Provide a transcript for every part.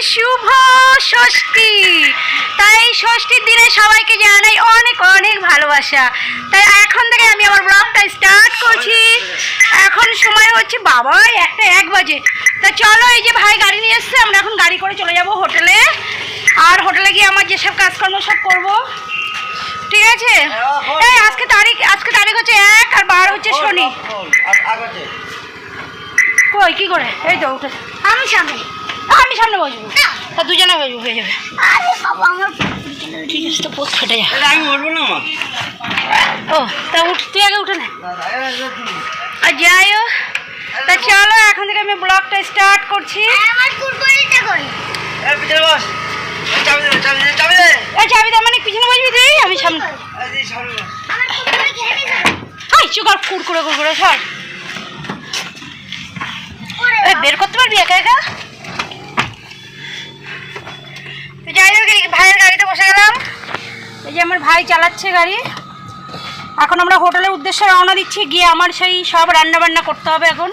শুভ ষষ্ঠী। তাই ষষ্ঠীর দিনে সবাইকে জানাই অনেক অনেক ভালোবাসা। তাই এখন থেকে আমি আমার ব্লগটা স্টার্ট করছি। এখন সময় হচ্ছে বাবা 1 বাজে। তা চলো, এই যে ভাই গাড়ি নিয়ে এসছে, আমরা এখন গাড়ি করে চলে যাব হোটেলে। আর হোটেলে গিয়ে আমার যেসব কাজকর্ম সব করবো, ঠিক আছে? এই আজকে তারিখ হচ্ছে 1 আর 12 হচ্ছে শনি। কই কি করে? এই তো উঠে আমি সামনে বসবো, তা দুজনে বসবো, হয়ে যাবে। ঠিক আছে, তো পোস্ট ফেটে যাবে। আমি বলবো না মা। ও তা উঠ, তুই আগে উঠে নে। আর যাই হোক, তা চলো এখন থেকে আমি ব্লগটা স্টার্ট করছি। চাবি দে, মানে পিছনে বসবি তুই, আমি সামনে। চুকার কুরকুরে সর। বের করতে পারবি একা একা? যাই হোক, ভাইয়ের গাড়িতে বসে গেলাম। এই যে আমার ভাই চালাচ্ছে গাড়ি। এখন আমরা হোটেলের উদ্দেশ্যে রওনা দিচ্ছি। গিয়ে আমার সেই সব রান্না বান্না করতে হবে। এখন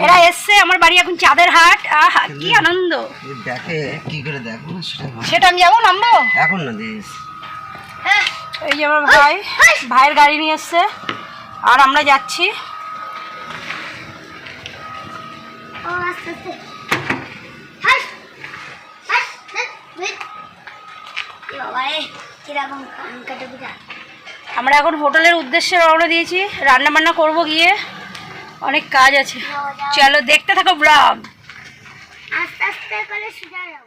এরা এসছে আমার বাড়ি, এখন চাঁদের হাট। আহা কি আনন্দ! দেখে কি করে দেখো সেটা আমি যাবো, নামবো এখন না দিস। এই যে আমার ভাইয়ের গাড়ি নিয়ে এসছে, আর আমরা যাচ্ছি। আমরা এখন হোটেলের উদ্দেশ্যে রওনা দিয়েছি। রান্না বান্না করবো, গিয়ে অনেক কাজ আছে। চলো দেখতে থাকো ব্লগ। আস্তে আস্তে করে সোজা যাও।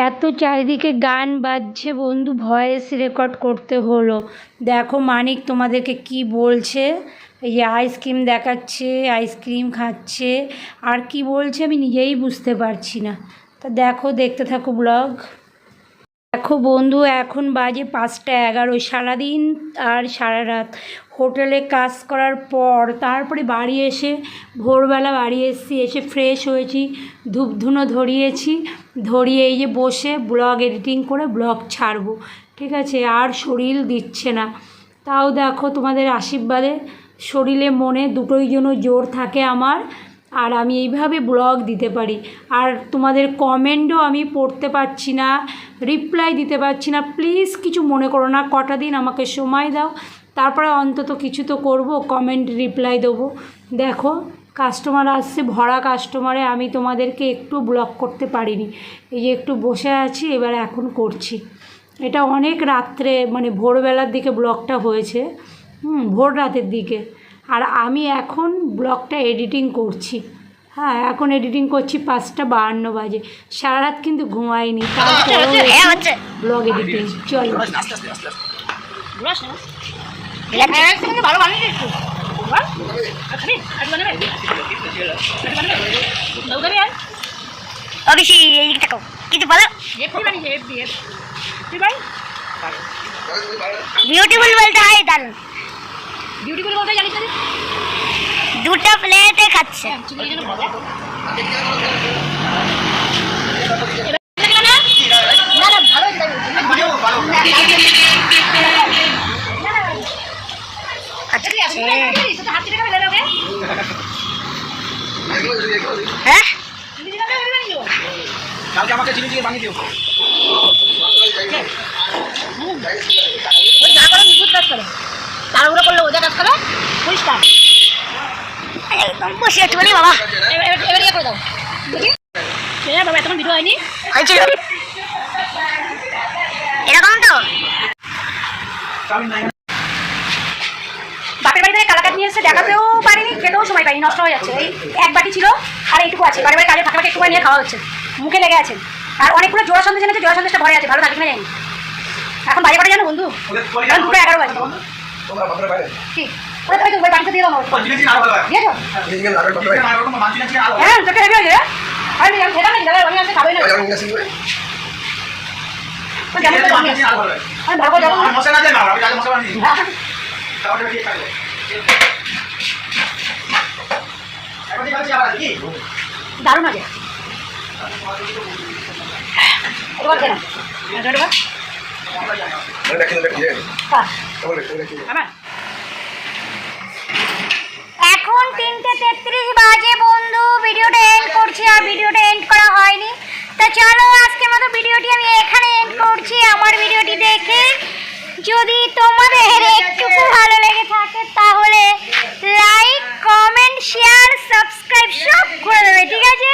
এত চারিদিকে গান বাজছে বন্ধু, ভয়েস রেকর্ড করতে হলো। দেখো মানিক তোমাদেরকে কি বলছে। এই যে আইসক্রিম দেখাচ্ছে, আইসক্রিম খাচ্ছে, আর কি বলছে আমি নিজেই বুঝতে পারছি না। তা দেখো, দেখতে থাকো ব্লগ। দেখো বন্ধু, এখন বাজে 5টা 11। সারাদিন আর সারা রাত হোটেলে কাজ করার পর তারপরে বাড়ি এসে ভোরবেলা বাড়ি এসেছি, এসে ফ্রেশ হয়েছি, ধূপধুনো ধরিয়েছি, ধরিয়ে এই যে বসে ব্লগ এডিটিং করে ব্লগ ছাড়বো, ঠিক আছে। আর শরীর দিচ্ছে না, তাও দেখো তোমাদের আশীর্বাদে শরীরে মনে দুটোই যেন জোর থাকে আমার, আর আমি এইভাবে ব্লগ দিতে পারি। আর তোমাদের কমেন্টও আমি পড়তে পারছি না, রিপ্লাই দিতে পারছি না, প্লিজ কিছু মনে করো না, কটা দিন আমাকে সময় দাও, তারপরে অন্তত কিছু তো করবো, কমেন্ট রিপ্লাই দেবো। দেখো কাস্টমার আসছে, ভরা কাস্টমারে আমি তোমাদেরকে একটু ব্লগ করতে পারিনি, এই যে একটু বসে আছি, এবার এখন করছি। এটা অনেক রাত্রে মানে ভোরবেলার দিকে ব্লগটা হয়েছে, ভোর রাতের দিকে। আর আমি এখন ব্লগটা এডিটিং করছি, হ্যাঁ এখন এডিটিং করছি 5:52 বাজে, সারা রাত কিন্তু ঘুমাইনি, তারপরেও ব্লগ এডিটিং। চলো ভালো বানিয়ে কিছু বলো, বিউটিফুল বলতে হয়, দারুন বিউটিফুল বলতে জানিস না, দুটো প্লেটে খাচ্ছে। হ্যাঁ কালকে আমাকে চিনি দিয়ে বানিয়ে দিও। তাড়াহুড়ো করলে ওদের কাজ করে পরিষ্কার একদম বসে আছে বলি বাবা, এবার ইয়ে করে দাও দেখি বাবা, এতক্ষণ ভিডিও হয়নি হয়েছিল এরকম তো। বাপের বাড়ি থেকে কালাকাট নিয়ে এসে দেখাতেও পারিনি, খেতেও সময় পাইনি, নষ্ট হয়ে যাচ্ছে। এই এক বাটি ছিল আর এইটুকু আছে, বাড়ি বাড়ি কাজে ফাঁকা একটু নিয়ে খাওয়া হচ্ছে, মুখে লেগে আছে। আর অনেকগুলো জোড়া সন্দেশ এনেছে, জোড়া সন্দেশটা ভরে আছে, ভালো থাকে কিনা জানি। এখন বাড়ি বাড়ি জানো বন্ধু, এখন 2:11 বাজে কি ওরা তো বাড়িতে দিয়ে দাও দিয়েছো, হ্যাঁ তোকে হেভি হয়েছে। আমি সেটা নাকি দাদা আমি আজকে খাবোই না, আমি ভালো যাবো দারুণ আছে। এখন 3:33 বাজে বন্ধু, ভিডিওটা এন্ড করছি, আর ভিডিওটা এন্ড করা হয়নি। তা চলো আজকের মতো ভিডিওটি আমি এখানে এন্ড করছি। আমার ভিডিওটি দেখে যদি তোমাদের একটুকু ভালো লেগে থাকে তাহলে লাইক, কমেন্ট, শেয়ার, সাবস্ক্রাইব সব করে দেবে, ঠিক আছে।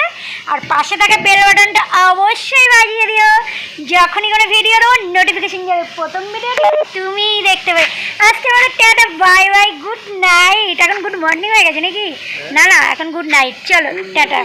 আর পাশে থাকা বেল বাটনটা অবশ্যই বাজিয়ে দিও, যখনই কোনো ভিডিওর নোটিফিকেশন যাবে প্রথম ভিডিওটি তুমিই দেখতে পাবে। আজকে আমাদের tata, bye bye, good night. এখন গুড মর্নিং হয়ে গেছে নাকি? না না, এখন গুড নাইট। চলো টাটা।